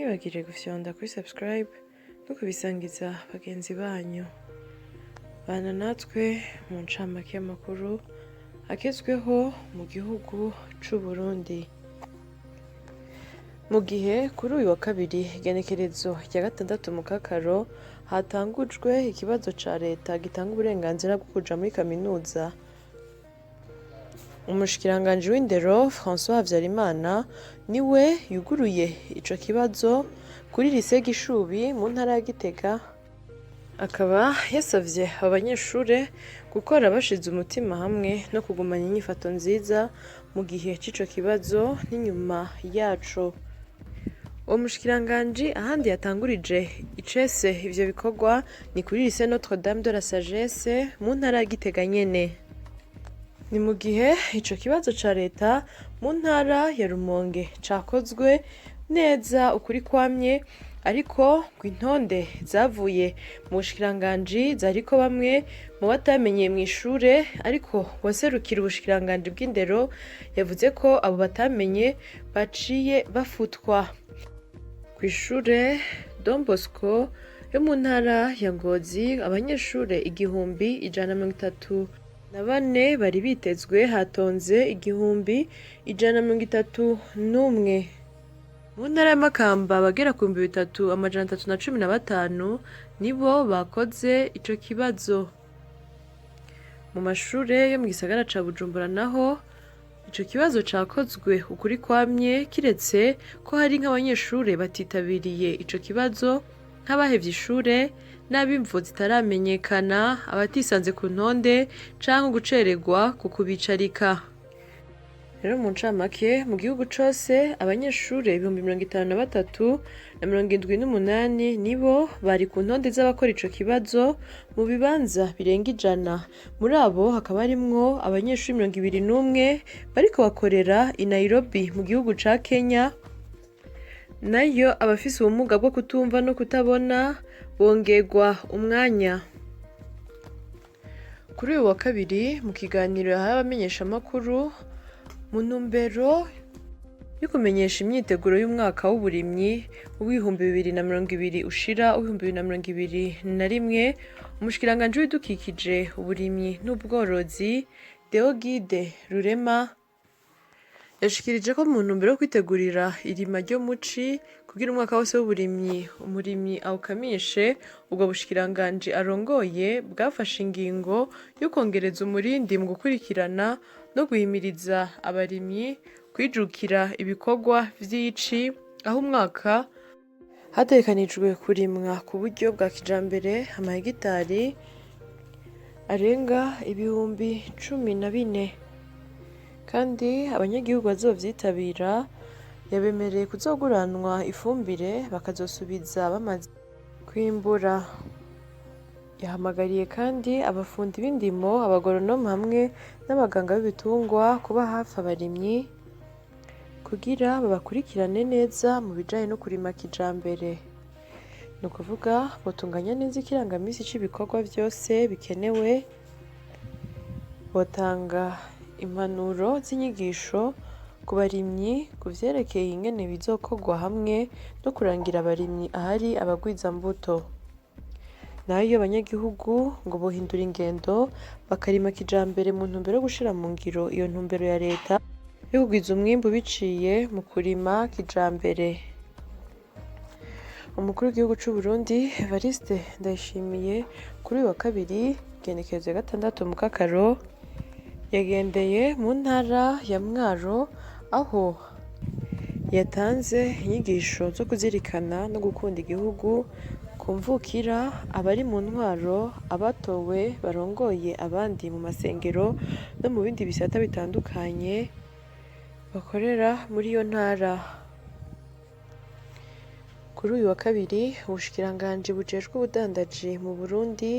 ntimwibagire gufyonda kuri subscribe no kubisangiza bagenzi banyu. Bana natwe mu ncamake y'amakuru agezweho mu gihugu c'u Burundi. Mu gihe kuri uyu wa kabiri igenekerezo rya 6 Mukakaro hatangujwe ikibazo ca leta gitanga uburenganzira bwo kuja muri kaminuza, umushikiranganji w'indero François Havyarimana niwe yuguruye ico kibazo kuri lycée Gishubi mu ntara ya Gitega, akaba yasavye abanyeshure gukora bashize umutima hamwe no kugumanya inyifato nziza mu gihe c'ico kibazo n'inyuma yaco. Uwo mushikiranganji ahandi yatangurije icese ivyo bikorwa ni kuri lycée Notre Dame de la Sagesse mu ntara ya Gitega nyene. Ni mu gihe ico kibazo ca leta mu ntara ya Rumonge cakozwe neza ukuri kwamye, ariko kw'intonde zavuye mu bushikiranganji zariko bamwe mu batamenyeye mw'ishure, ariko waserukira ubushikiranganji bw'indero yavuze ko abo batamenye baciye bafutwa. Kw'ishure Don Bosco yo mu ntara ya Ngozi abanyeshure 1134 bari bitezwe, hatonze 1131. Mu ntara ya Makamba abagera ku 3315 nibo bakoze ico kibazo. Mu mashure yo mu gisagara ca Bujumbura naho ico kibazo cakozwe ukuri kwamye, kiretse ko hari nk'abanyeshure batitabiriye ico kibazo nk'abahevye ishure n'abimvo zitaramenyekana, abatisanze ku ntonde canke gucererwa ku kubicarika. Rero mu ncamake mu gihugu cose abanyeshure 5378 nibo bari ku ntonde z'abakora ico kibazo mu bibanza birenga 100. Muri abo hakaba harimwo abanyeshure 21 bariko bakorera i Nairobi mu gihugu ca Kenya, nayo abafise ubumuga bwo kutumva no kutabona bongerwa umwanya. Kuri uyu wa kabiri mu kiganiro yahaye abamenyeshamakuru mu ntumbero yo kumenyesha imyiteguro y'umwaka w'uburimyi w'ibihumbi 2020 ushira w'ibihumbi 2021, umushikiranganji w'ibidukikije, uburimyi n'ubworozi Deogide Rurema yashikirije ko mu ntumbero yo kwitegurira irima ryo muci kugira umwaka wose w'uburimyi umurimyi awukamishe, ubwo bushikiranganji arongoye bwafashe ingingo yo kongereza umurindi mu gukurikirana no guhimiriza abarimyi kwijukira ibikorwa vy'ici, aho umwaka hategekanijwe kurimwa ku buryo bwa kijambere amahegitari arenga 1014, kandi abanyagihugu bazovyitabira yabemereye kuzoguranwa ifumbire bakazosubiza bamaze kwimbura. Yahamagariye kandi abafundi b'indimo, abagoronome hamwe n'abaganga b'ibitungwa kuba hafi abarimyi kugira babakurikirane neza mu bijanye no kurima kijambere. Ni ukuvuga botunganya neza ikirangamisi c'ibikorwa vyose bikenewe, botanga impanuro z'inyigisho ku barimyi ku vyerekeye ingene bizokorwa hamwe no kurangira abarimyi ahari abagwizambuto. Nayo abanyagihugu ngo bohindura ingendo bakarima kijambere mu ntumbero yo gushira mu ngiro iyo ntumbero ya leta yo kugwiza umwimbu biciye mu kurima kijambere. Umukuru w'igihugu c'u Burundi Evariste Ndayishimiye kuri uyu wa kabiri igenekerezo ya 6 Mukakaro yagendeye mu ntara ya Mwaro, aho yatanze inyigisho zo kuzirikana no gukunda igihugu, kumvukira abari mu ntwaro, abatowe barongoye abandi mu masengero no mu bindi bisata bitandukanye bakorera muri iyo ntara. Kuri uyu wa kabiri ubushikiranganji bujejwe ubudandaji mu Burundi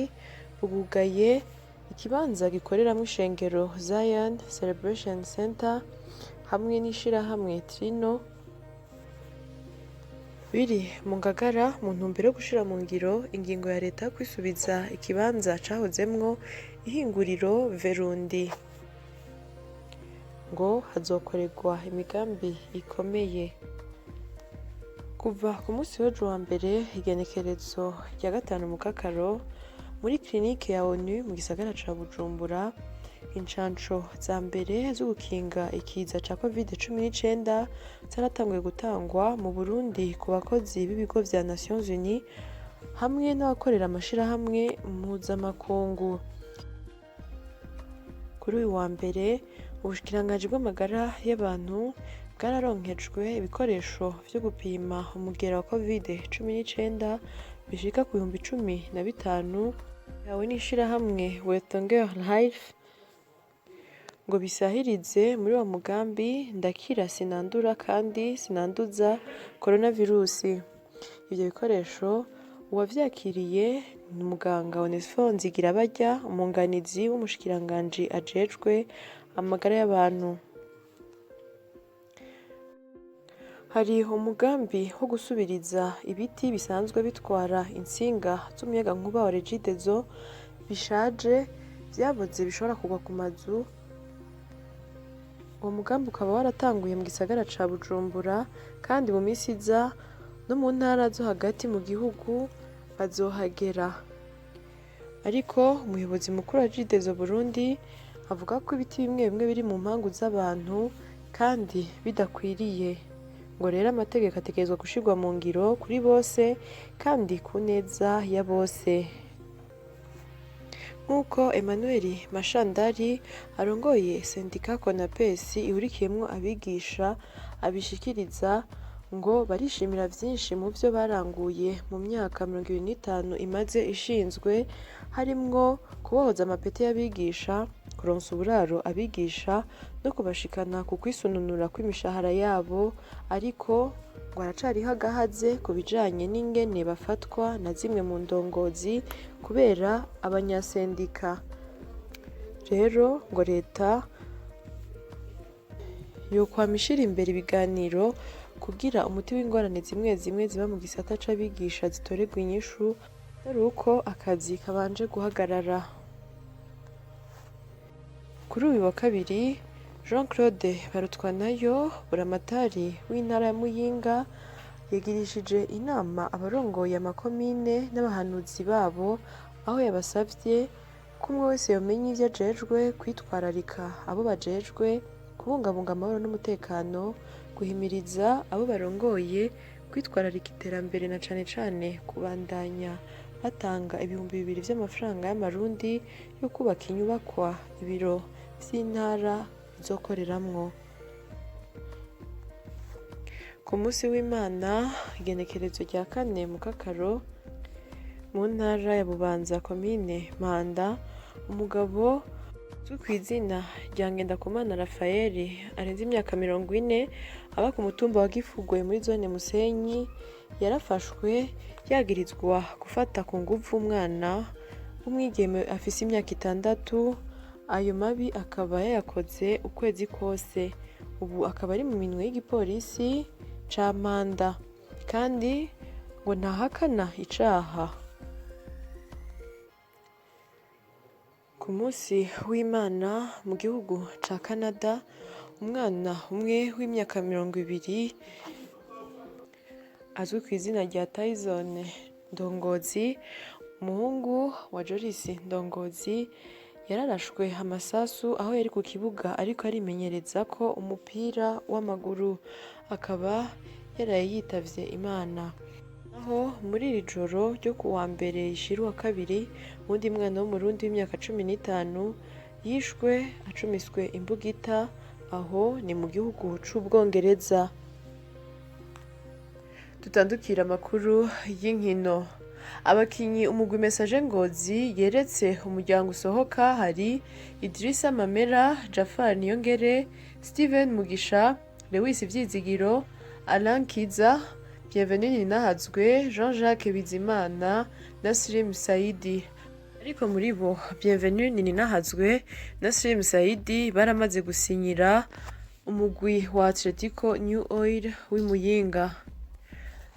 bugugaye ikibanza gikoreramwo ishengero Zion Celebration Center hamwe n'ishirahamwe Trino biri mu Ngagara mu ntumbero yo gushira mu ngiro ingingo ya leta yo kwisubiza ikibanza cahozemwo ihinguriro Verundi. Ngo hazokorerwa imigambi ikomeye. Kuva ku munsi w'ejo wa mbere igenekerezo rya 5 mu kakaro muri clinique ya ONU mu gisagara ca Bujumbura incanco za mbere zo gukinga ikiza ca COVID-19 zaratanguye gutangwa mu Burundi ku bakozi b'ibigo vya Nations Unies hamwe n'abakorera amashirahamwe mpuzamakungu. Kuri uyu wa mbere ubushikiranganji bw'amagara y'abantu bwararonkejwe ibikoresho vyo gupima umugera wa COVID-19 bishika ku 15,000 yawe n'ishirahamwe Wetongera Life ngo bisahirize muri wa mugambi ndakira sinandura kandi sinanduza coronavirusi. Ivyo bikoresho uwavyakiriye ni muganga Onesphore Nzigirabarya, umunganizi w'umushikiranganji ajejwe amagara y'abantu. Hari umugambi wo gusubiriza ibiti bisanzwe bitwara intsinga z'umuyagankuba wa Regideso bishaje vyaboze bishobora kugwa ku mazu. Uwo mugambi ukaba waratanguye mu gisagara ca Bujumbura kandi mu minsi iza no mu ntara zo hagati mu gihugu bazohagera. Ariko umuyobozi mukuru wa Regideso Burundi avuga ko ibiti bimwe bimwe biri mu mpangu z'abantu kandi bidakwiriye. Ngo rero amategeko ategerezwa gushirwa mu ngiro kuri bose kandi ku neza ya bose. Nk'uko Emmanuel Mashandari arongoye sendika Konapes ihurikiyemwo abigisha abishikiriza ngo barishimira vyinshi mu vyo baranguye mu myaka 25 imaze ishinzwe, harimwo kubohoza amapete y'abigisha, kuronsa uburaro abigisha no kubashikana ku kwisununura kw'imishahara yabo, ariko ngo haracariho agahaze ku bijanye n'ingene bafatwa na zimwe mu ndongozi kubera abanyasendika. Rero ngo leta yokwama ishira imbere ibiganiro kugira umuti w'ingorane zimwe zimwe ziba mu gisata c'abigisha zitorerwa inyishu ari uko akazi kabanje guhagarara. Kuri uyu wa kabiri Jean-Claude Barutwanayo buramatari w'intara ya Muyinga yagirishije inama abarongoye amakomine n'abahanuzi babo, aho yabasavye ko umwe wese yomenya ivyo ajejwe, kwitwararika abo bajejwe, kubungabunga amahoro n'umutekano, guhimiriza abo barongoye kwitwararika iterambere na cane cane kubandanya batanga 2,000 vy'amafaranga y'amarundi yo kubaka inyubakwa ibiro vy'intara bizokoreramwo. Ku munsi w'Imana igenekerezo rya 4 mu kakaro mu ntara ya Bubanza komine Mpanda, umugabo uzwi kw'izina rya Ngendakumana Raphael arenze imyaka 40 aba ku mutumba wa Gifugwe muri zone Musenyi yarafashwe yagirizwa gufata ku nguvu umwana w'umwigeme afise imyaka 6. Ayo mabi akaba yayakoze ukwezi kose. Ubu akaba ari mu minwe y'igipolisi ca Mpanda kandi ngo ntahakana icaha. Ku munsi w'Imana mu gihugu ca Canada, umwana umwe w'imyaka 20 azwi kw'izina rya Tyson Ndongozi, umuhungu wa Joris Ndongozi, yararashwe amasasu aho yari ku kibuga ariko arimenyereza ko umupira w'amaguru, akaba yaraye yitavye Imana. Aho muri iri joro ryo ku wa mbere rishira uwa kabiri, uwundi mwana w'umurundi w'imyaka 15 yishwe acumiswe imbugita, aho ni mu gihugu c'Ubwongereza. Tutandukira amakuru y'inkino. Abakinyi umugwi Messager Ngozi yeretse umuryango usohoka hari Idrissa Mamera, Jafar Niyongere, Steven Mugisha, Lewis Vyizigiro, Alain Kiza, Bienvenue Ninahazwe, Jean-Jacques Bizimana na Slim Saidi. Ariko muri bo Bienvenue Ninahazwe na Slim Saidi baramaze gusinyira umugwi wa Atletico New Oil w'Imuyinga.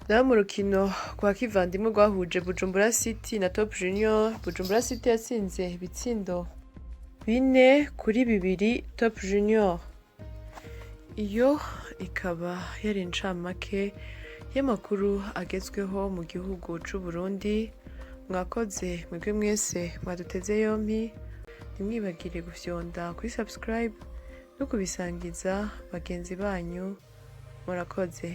Na mu rukino kwa kivandimwe rwahuje Bujumbura City na Top Junior, Bujumbura City yatsinze ibitsindo 4-2 Top Junior. Iyo ikaba yari incamake y'amakuru agezweho mu gihugu c'u Burundi. Mwakoze mwebwe mwese mwaduteze yompi, ntimwibagire gufyonda kuri subscribe no kubisangiza bagenzi banyu. Murakoze.